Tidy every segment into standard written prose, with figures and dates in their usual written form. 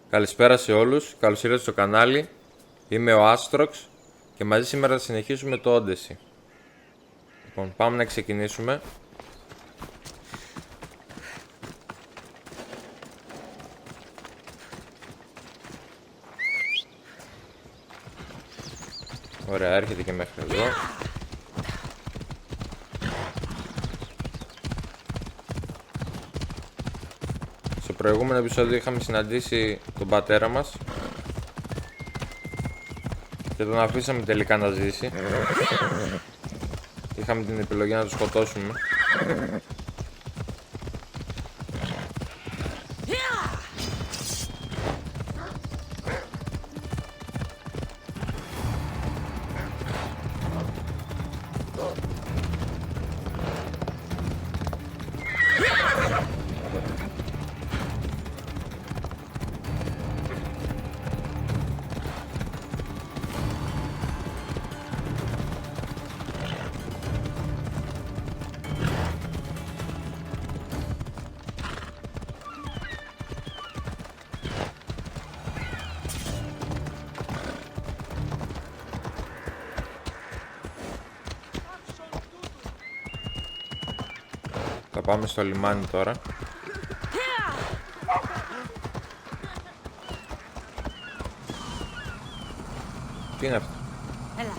Καλησπέρα σε όλους, καλώς ήρθατε στο κανάλι. Είμαι ο Astrox και μαζί σήμερα θα συνεχίσουμε το odyssey. Λοιπόν, πάμε να ξεκινήσουμε. Ωραία, έρχεται και μέχρι εδώ. Στο προηγούμενο επεισόδιο είχαμε συναντήσει τον πατέρα μας και τον αφήσαμε τελικά να ζήσει. Είχαμε την επιλογή να τον σκοτώσουμε. Θα πάμε στο λιμάνι τώρα. Τι είναι αυτό? Έλα.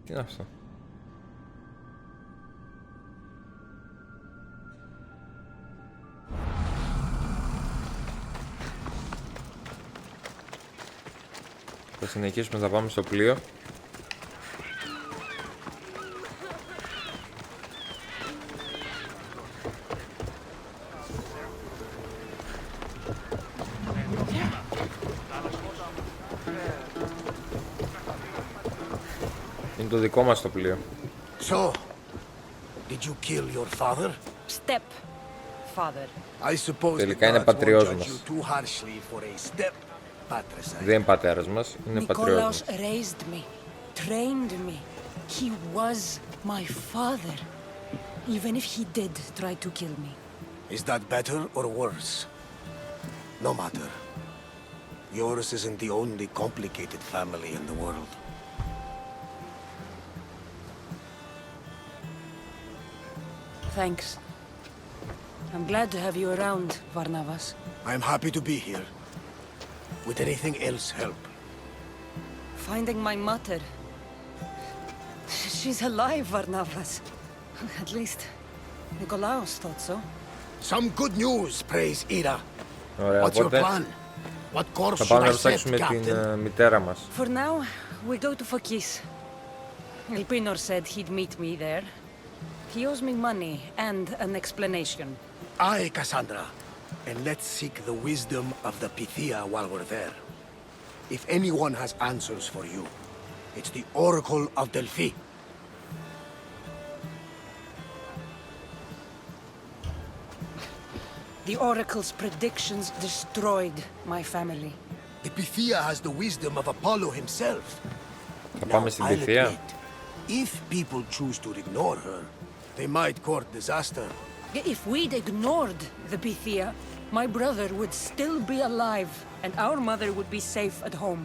Τι είναι αυτό? Θα συνεχίσουμε, θα πάμε στο πλοίο. Είναι το δικό μας το πλοίο. So, did you kill your father? Step, father. I suppose Τελικά the είναι gods won't πατριός judge μας. you too harshly for a step patricide. Δεν είναι πατέρας μας, είναι πατριός μας. Nikolaos raised me, trained me. He was my father. Even if he did try to kill me. Is that better or worse? No matter. Yours isn't the only complicated family in the world. Thanks. I'm glad to have you around, Varnavas. I'm happy to be here. Would anything else help? Finding my mother. She's alive, Varnavas. At least, Nikolaos thought so. Some good news, praise Ira. Ωραία, What's your οπότε plan? What course θα should πάμε I να set, ψάξουμε την Captain? μητέρα μας. For now, we go to Fokis. Elpinor said he'd meet me there. He owes me money and an explanation. Aye, Cassandra. And let's seek the wisdom of the Pythia while we're there. If anyone has answers for you, it's the Oracle of Delphi. The Oracle's predictions destroyed my family. The Pythia has the wisdom of Apollo himself. Θα πάμε στην I'll Pythia. admit, if people choose to ignore her, they might court disaster. If we'd ignored the Pythia, my brother would still be alive, and our mother would be safe at home.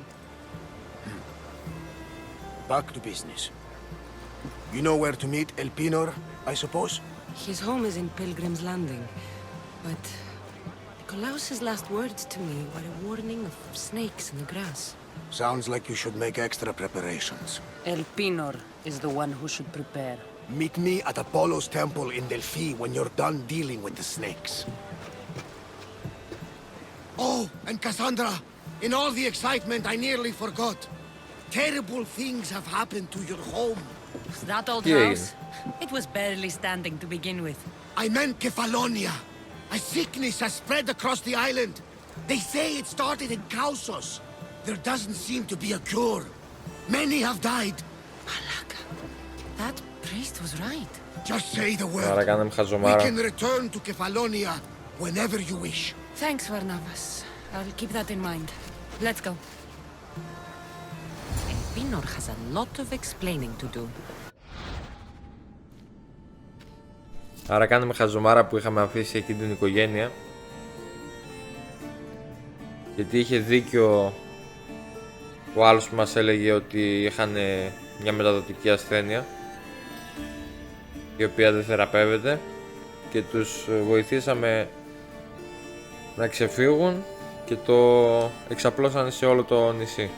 Back to business. You know where to meet Elpinor, I suppose? His home is in Pilgrim's Landing, but Nikolaos's last words to me were a warning of snakes in the grass. Sounds like you should make extra preparations. Elpinor is the one who should prepare. Meet me at Apollo's temple in Delphi when you're done dealing with the snakes. Oh, and Cassandra, in all the excitement I nearly forgot. Terrible things have happened to your home. That old Yeah. house? It was barely standing to begin with. I meant Kefalonia. A sickness has spread across the island. They say it started in Kausos. There doesn't seem to be a cure. Many have died. That priest was right. Just say the Άρα word. κάναμε We χαζομάρα. can return to Kefalonia whenever you wish. Thanks, Varnavas. I'll keep that in mind. Let's go. Elpinor has a lot of explaining to do. Άρα κάναμε χαζομάρα που είχαμε αφήσει εκεί την οικογένεια. Γιατί είχε δίκιο ο άλλος που μας έλεγε ότι είχαν μια μεταδοτική ασθένεια η οποία δεν θεραπεύεται και τους βοηθήσαμε να ξεφύγουν και το εξαπλώσανε σε όλο το νησί.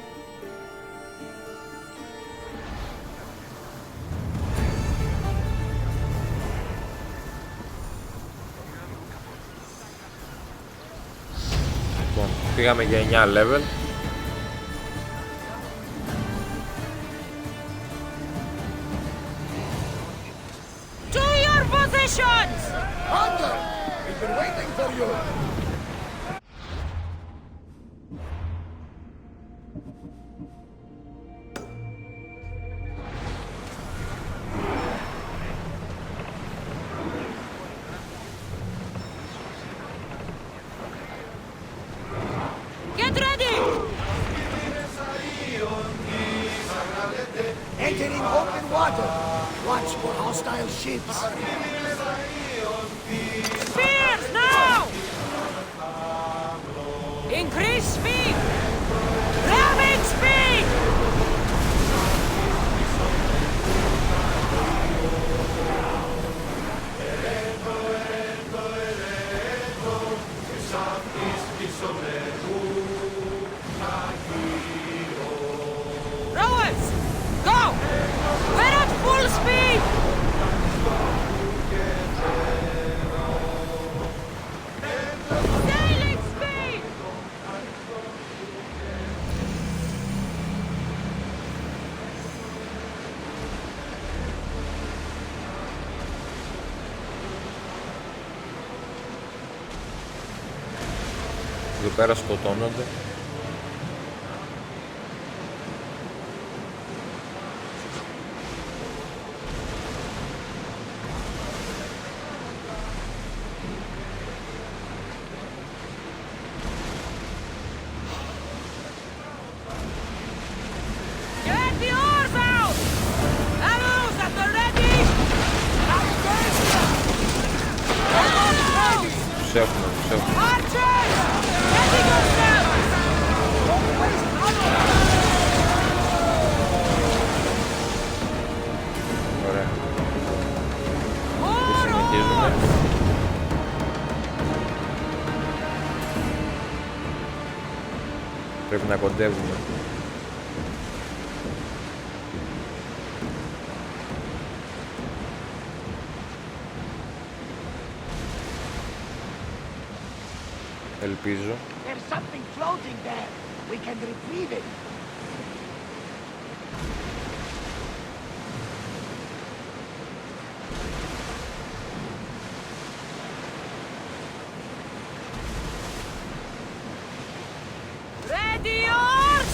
Λοιπόν, πήγαμε για 9 level. To your positions! Hunter! We've been waiting for you! Get ready! Entering open water. Watch for hostile ships. Spears now! Increase speed! Ramming speed! Rowers! Go! We're at full speed! Sailing speed! Εδώ πέρα σκοτώνονται. Get the oars out! Arrows at the ready! Τους έχουμε. Archers! Ready yourselves! Ωραία. Και More συνεχίζουμε. Πρέπει να κοντεύουμε. Ελπίζω. There's something floating there. We can retrieve it. Ready yours!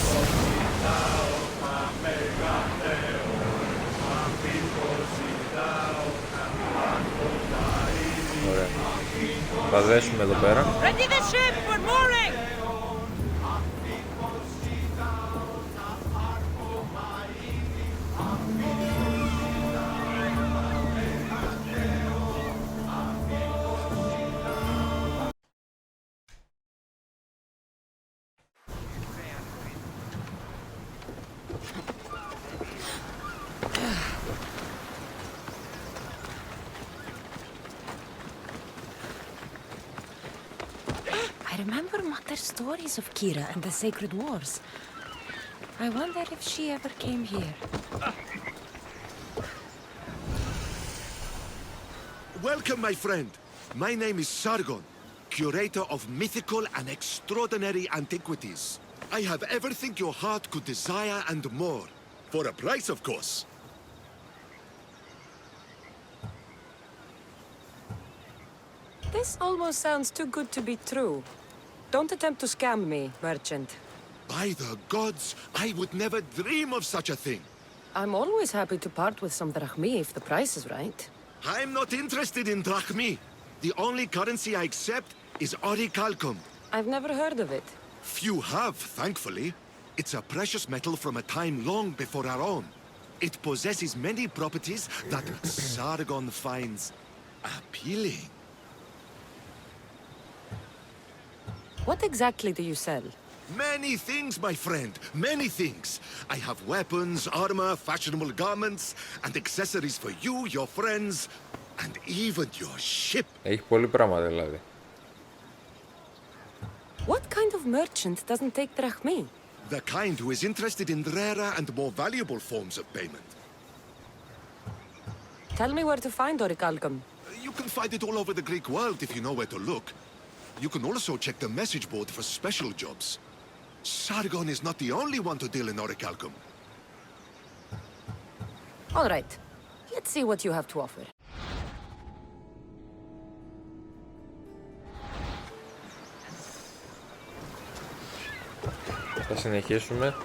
Ωραία. Θα δέσουμε εδώ πέρα. Ready the ship for mooring! I remember Mother's stories of Kira and the Sacred Wars. I wonder if she ever came here. Welcome, my friend. My name is Sargon, curator of mythical and extraordinary antiquities. I have everything your heart could desire and more. For a price, of course. This almost sounds too good to be true. Don't attempt to scam me, merchant. By the gods, I would never dream of such a thing. I'm always happy to part with some drachmi if the price is right. I'm not interested in drachmi. The only currency I accept is orichalcum. I've never heard of it. Few have, thankfully. It's a precious metal from a time long before our own. It possesses many properties that Sargon finds appealing. What exactly do you sell? Many things, my friend, many things. I have weapons, armor, fashionable garments, and accessories for you, your friends, and even your ship. Έχει πολύ πράγματα δηλαδή. What kind of merchant doesn't take drachmi? The kind who is interested in rarer and more valuable forms of payment. Tell me where to find orichalcum. You can find it all over the Greek world if you know where to look. You can also check the message board for special jobs. Sargon is not the only one to deal in orichalcum. All right. Let's see what you have to offer. Θα συνεχίσουμε.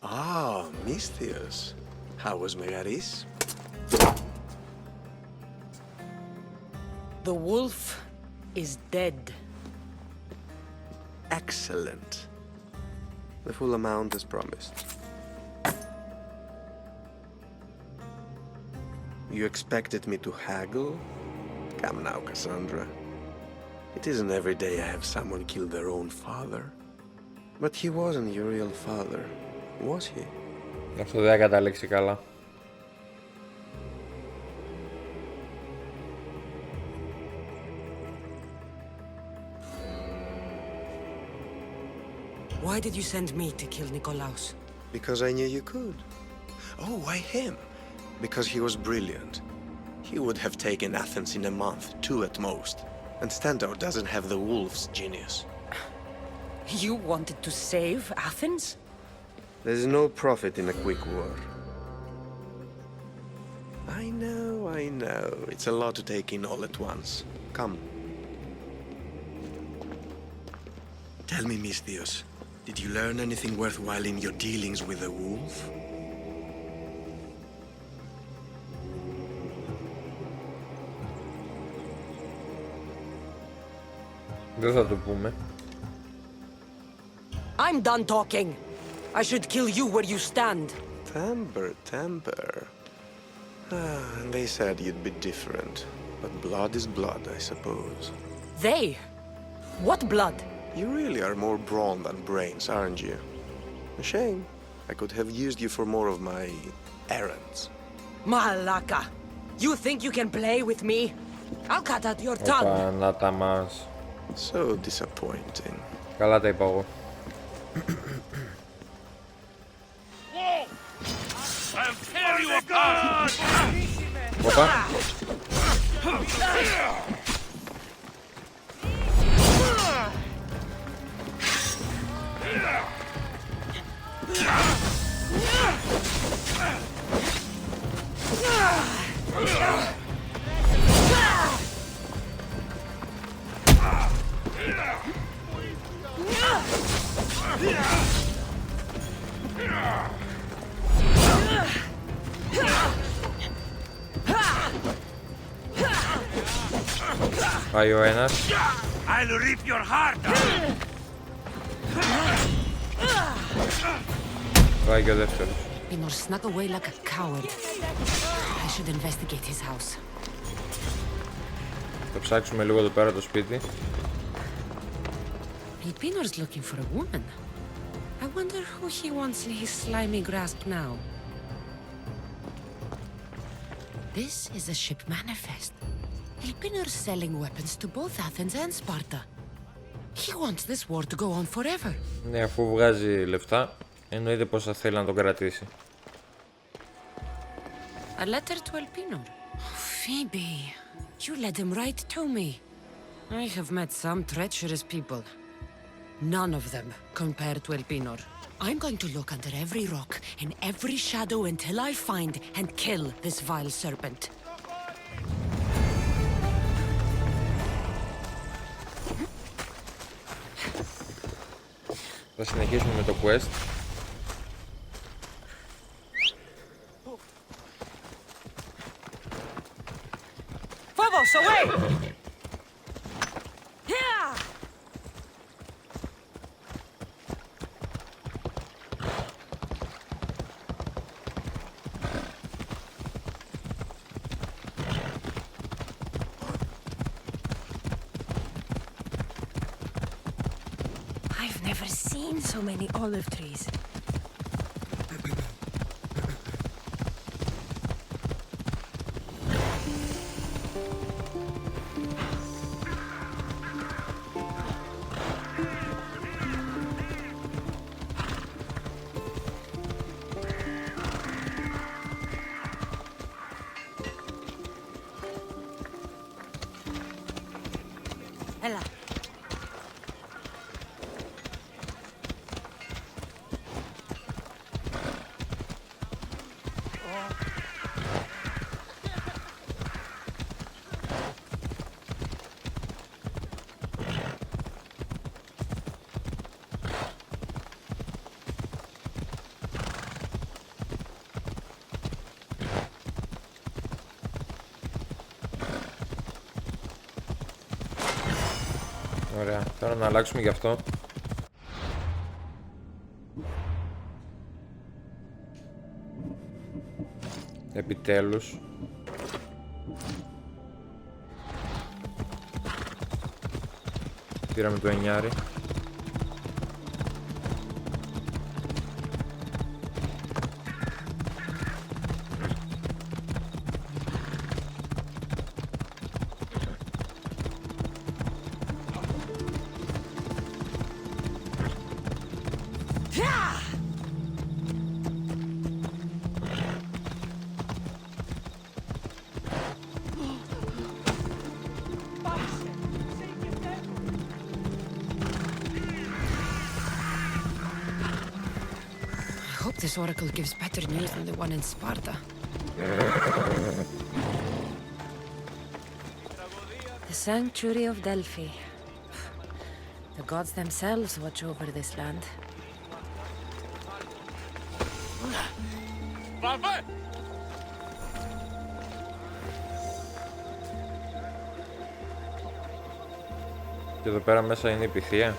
Ah, Misthios. How was Megaris? The wolf is dead. Excellent. The full amount as promised. You expected me to haggle? Come now, Cassandra. It isn't every day I have someone kill their own father. But he wasn't your real father, was he? Αυτό δεν θα καταλήξει καλά. Why did you send me to kill Nikolaos? Because I knew you could. Oh, why him? Because he was brilliant. He would have taken Athens in a month, 2 at most. And Stentor doesn't have the wolf's genius. You wanted to save Athens? There's no profit in a quick war. I know. It's a lot to take in all at once. Come. Tell me, Misthios, did you learn anything worthwhile in your dealings with the wolf? Δεν θα το πούμε. I'm done talking. I should kill you where you stand. Temper. They said you'd be different. But blood is blood, I suppose. They? What blood? You really are more brawn than brains, aren't you? A shame. I could have used you for more of my errands. Malaka. You think you can play with me? I'll cut out your tongue. Όπα, να τα μας. So disappointing. Καλά τα είπα εγώ. Όπα. Πάει ο ένας. I'll rip your heart out. Πάει και ο δεύτερος. Pinor snuck away like a coward. I should investigate his house. Θα ψάξουμε λίγο εδώ πέρα το σπίτι. Pinor's looking for a woman. wonder who he wants in his slimy grasp now. This is a ship manifest. Elpinor's selling weapons to both Athens and Sparta. He wants this war to go on forever. Ναι, αφού βγάζει λεφτά, εννοείται πως θα θέλει να τον κρατήσει. A letter to Elpinor. Oh, Phoebe, you led him right to me. I have met some treacherous people. None of them compare to Elpinor. I'm going to look under every rock and every shadow until I find and kill this vile serpent. Θα συνεχίσουμε με το quest. Phobos, away! Yeah! I've never seen so many olive trees. Έλα. Ωραία, τώρα να αλλάξουμε γι' αυτό. Επιτέλους. Πήραμε το εννιάρι. This oracle gives better news than the one in Sparta. The sanctuary of Delphi. The gods themselves watch over this land. Και εδώ πέρα μέσα είναι η Πυθία.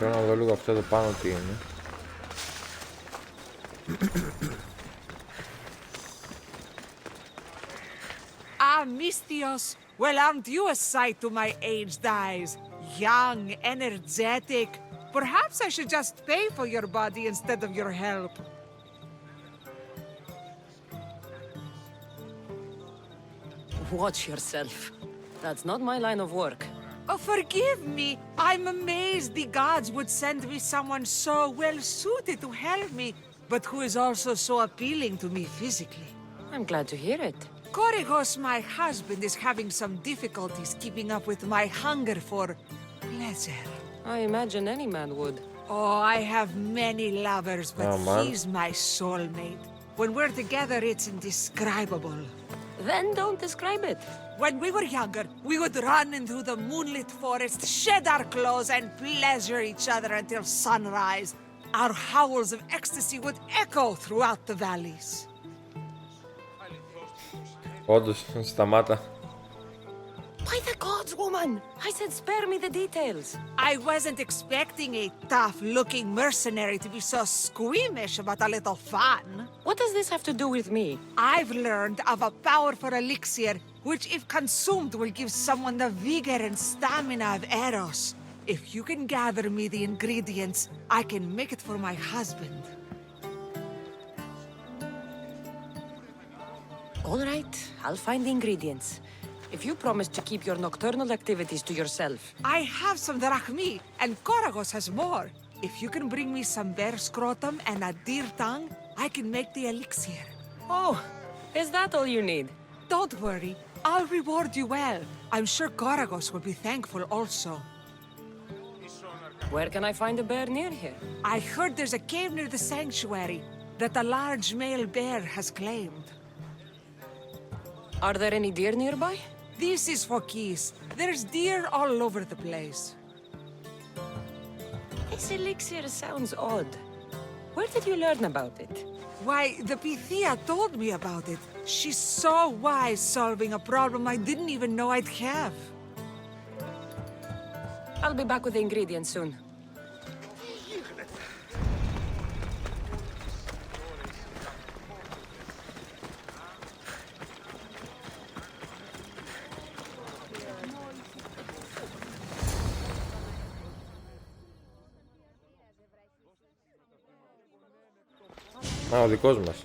Θέλω να δω λίγο αυτό εδώ πάνω τι είναι. Misthios, well, aren't you a sight to my aged eyes? Young, energetic. Perhaps I should just pay for your body instead of your help. Watch yourself. That's not my line of work. Oh, forgive me. I'm amazed the gods would send me someone so well-suited to help me, but who is also so appealing to me physically. I'm glad to hear it. Korygos, my husband, is having some difficulties keeping up with my hunger for pleasure. I imagine any man would. Oh, I have many lovers, but Oh, man. he's my soulmate. When we're together, it's indescribable. Then don't describe it. When we were younger, we would run into the moonlit forest, shed our clothes, and pleasure each other until sunrise. Our howls of ecstasy would echo throughout the valleys. Όντως, σταμάτα. By the gods, gods, woman! I said spare me the details. I wasn't expecting a tough-looking mercenary to be so squeamish about a little fun. What does this have to do with me? I've learned of a powerful elixir, which if consumed will give someone the vigor and stamina of Eros. If you can gather me the ingredients, I can make it for my husband. All right, I'll find the ingredients. If you promise to keep your nocturnal activities to yourself. I have some drachmi, and Koragos has more. If you can bring me some bear scrotum and a deer tongue, I can make the elixir. Oh, is that all you need? Don't worry, I'll reward you well. I'm sure Koragos will be thankful also. Where can I find a bear near here? I heard there's a cave near the sanctuary that a large male bear has claimed. Are there any deer nearby? This is for keys. There's deer all over the place. This elixir sounds odd. Where did you learn about it? Why, the Pythia told me about it. She's so wise solving a problem I didn't even know I'd have. I'll be back with the ingredients soon. Α, ο δικός μας.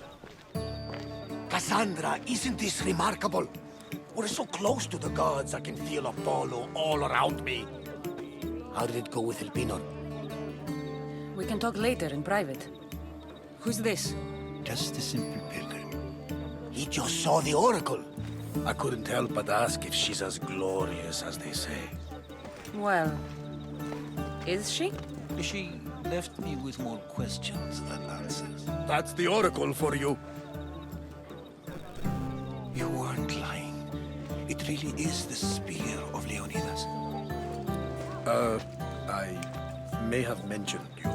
Cassandra, isn't this remarkable? We're so close to the gods, I can feel Apollo all around me. How did it go with Elpinor? We can talk later in private. Who's this? Just a simple pilgrim. He just saw the oracle. I couldn't help but ask if she's as glorious as they say. Well, is she? She left me with more questions than answers. That's the oracle for you. You weren't lying. It really is the spear of Leonidas. I may have mentioned you.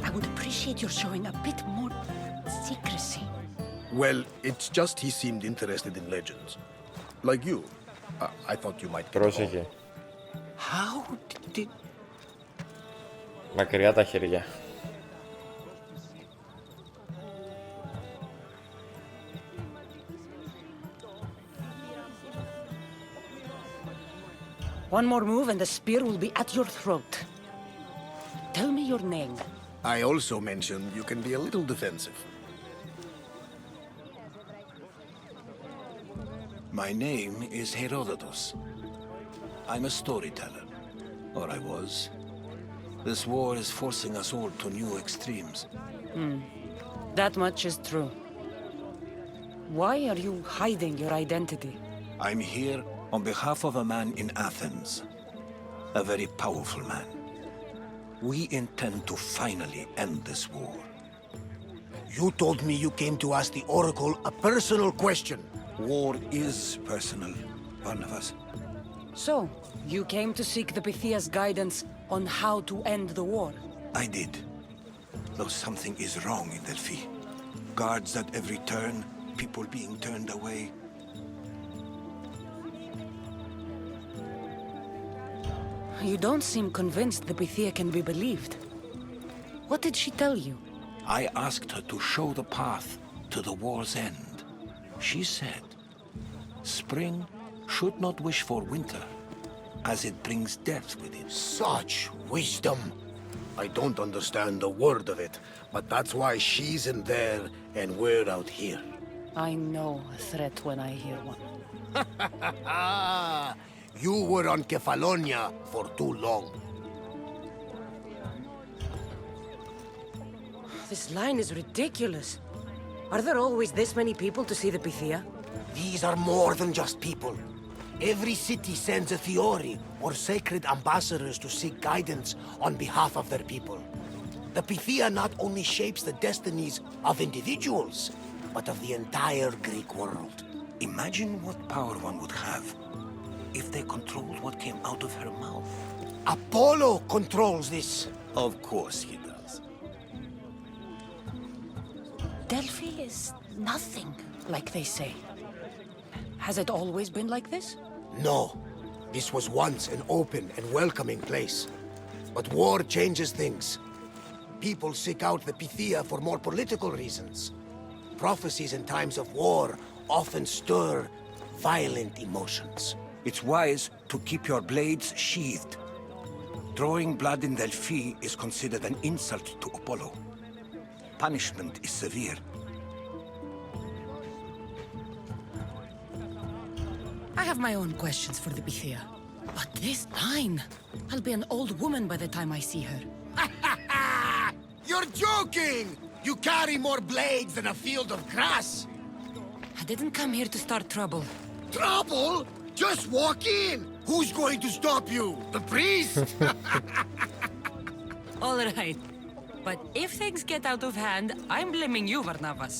I would appreciate your showing a bit more secrecy. Well, it's just he seemed interested in legends. Like you. I thought you might get Πρόσεχε. along. How did... Μακριά τα χέρια. One more move and the spear will be at your throat. Tell me your name. I also mentioned you can be a little defensive. My name is Herodotus. I'm a storyteller. Or I was. This war is forcing us all to new extremes. That much is true. Why are you hiding your identity? I'm here on behalf of a man in Athens. A very powerful man. We intend to finally end this war. You told me you came to ask the oracle a personal question. War is personal, Barnabas. So, you came to seek the Pythia's guidance on how to end the war? I did. Though something is wrong in Delphi. Guards at every turn, people being turned away. You don't seem convinced the Pythia can be believed. What did she tell you? I asked her to show the path to the war's end. She said, spring should not wish for winter, as it brings death with it. Such wisdom. I don't understand a word of it, but that's why she's in there and we're out here. I know a threat when I hear one. You were on Kefalonia for too long. This line is ridiculous. Are there always this many people to see the Pythia? These are more than just people. Every city sends a Theori or sacred ambassadors to seek guidance on behalf of their people. The Pythia not only shapes the destinies of individuals, but of the entire Greek world. Imagine what power one would have if they controlled what came out of her mouth. Apollo controls this. Of course he does. Delphi is nothing, like they say. Has it always been like this? No. This was once an open and welcoming place. But war changes things. People seek out the Pythia for more political reasons. Prophecies in times of war often stir violent emotions. It's wise to keep your blades sheathed. Drawing blood in Delphi is considered an insult to Apollo. Punishment is severe. I have my own questions for the Pythia. But this line, I'll be an old woman by the time I see her. You're joking! You carry more blades than a field of grass! I didn't come here to start trouble. Trouble? Just walk in! Who's going to stop you? The priest? All right. But if things get out of hand, I'm blaming you, Varnavas.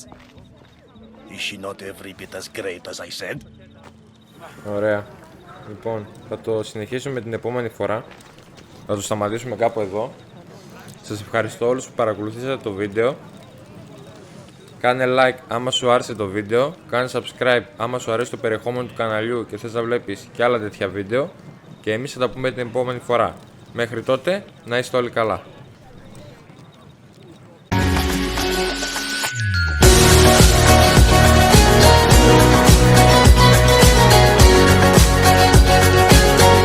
Is she not every bit as great as I said? Ωραία. Λοιπόν, θα το συνεχίσουμε την επόμενη φορά. Θα το σταματήσουμε κάπου εδώ. Σας ευχαριστώ όλους που παρακολουθήσατε το βίντεο. Κάνε like άμα σου άρεσε το βίντεο. Κάνε subscribe άμα σου αρέσει το περιεχόμενο του καναλιού και θες να βλέπεις και άλλα τέτοια βίντεο. Και εμείς θα τα πούμε την επόμενη φορά. Μέχρι τότε, να είστε όλοι καλά.